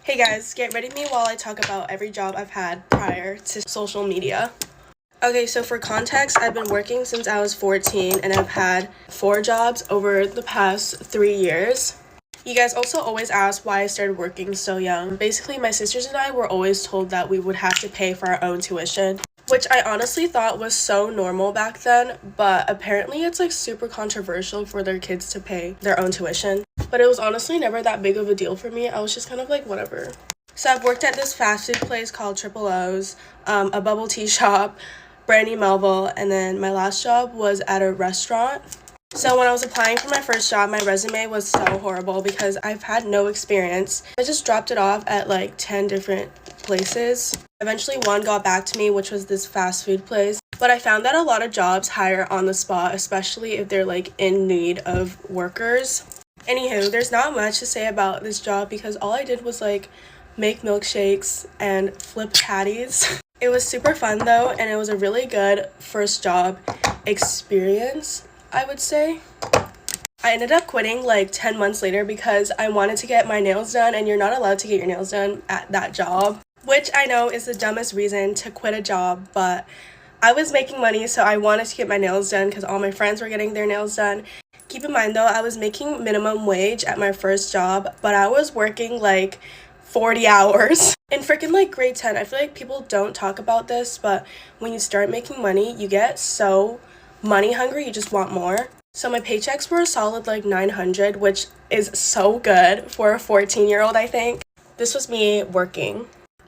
Hey guys, get ready with me while I talk about every job I've had prior to social media. Okay, so for context, I've been working since I was 14 and I've had 4 jobs over the past 3 years. You guys also always ask why I started working so young. Basically, my sisters and I were always told that we would have to pay for our own tuition, which I honestly thought was so normal back then, but apparently it's like super controversial for their kids to pay their own tuition. But it was honestly never that big of a deal for me. I was just kind of like, whatever. So I've worked at this fast food place called Triple O's, a bubble tea shop, Brandy Melville, and then my last job was at a restaurant. So when I was applying for my first job, my resume was so horrible because I've had no experience. I just dropped it off at like 10 different places. Eventually one got back to me, which was this fast food place. But I found that a lot of jobs hire on the spot, especially if they're like in need of workers. Anywho, there's not much to say about this job because all I did was like make milkshakes and flip patties. It was super fun though, and it was a really good first job experience, I would say. I ended up quitting like 10 months later because I wanted to get my nails done, and you're not allowed to get your nails done at that job, which I know is the dumbest reason to quit a job, but I was making money, so I wanted to get my nails done because all my friends were getting their nails done. Keep in mind though, I was making minimum wage at my first job, but I was working like 40 hours. In freaking like grade 10, I feel like people don't talk about this, but when you start making money, you get so money hungry, you just want more. So my paychecks were a solid like 900, which is so good for a 14-year-old, I think. This was me working.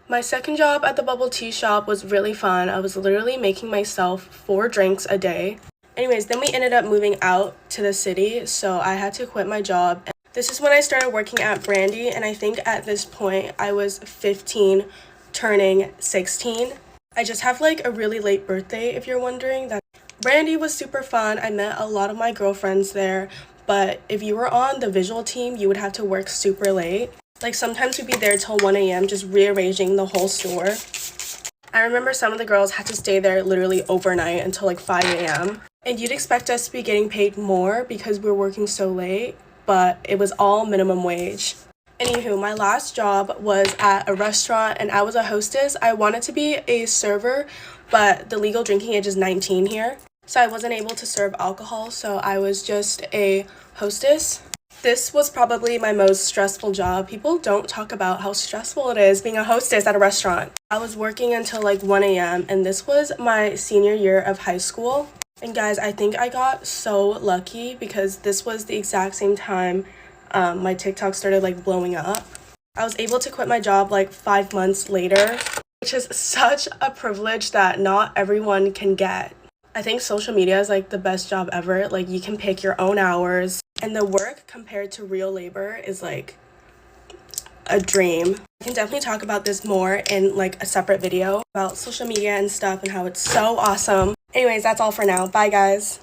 My second job at the bubble tea shop was really fun. I was literally making myself 4 drinks a day. Anyways, then we ended up moving out to the city, so I had to quit my job. This is when I started working at Brandy, and I think at this point I was 15 turning 16. I just have like a really late birthday, if you're wondering. That Brandy was super fun. I met a lot of my girlfriends there, but if you were on the visual team, you would have to work super late. Like sometimes we'd be there till 1 a.m. just rearranging the whole store. I remember some of the girls had to stay there literally overnight until like 5 a.m. And you'd expect us to be getting paid more because we were working so late, but it was all minimum wage. Anywho, my last job was at a restaurant and I was a hostess. I wanted to be a server, but the legal drinking age is 19 here, so I wasn't able to serve alcohol, so I was just a hostess. This was probably my most stressful job. People don't talk about how stressful it is being a hostess at a restaurant. I was working until like 1 a.m. and this was my senior year of high school. And guys, I think I got so lucky because this was the exact same time my TikTok started like blowing up. I was able to quit my job like 5 months later, which is such a privilege that not everyone can get. I think social media is like the best job ever. Like you can pick your own hours, and the work compared to real labor is like a dream. I can definitely talk about this more in like a separate video about social media and stuff and how it's so awesome. Anyways, that's all for now. Bye guys.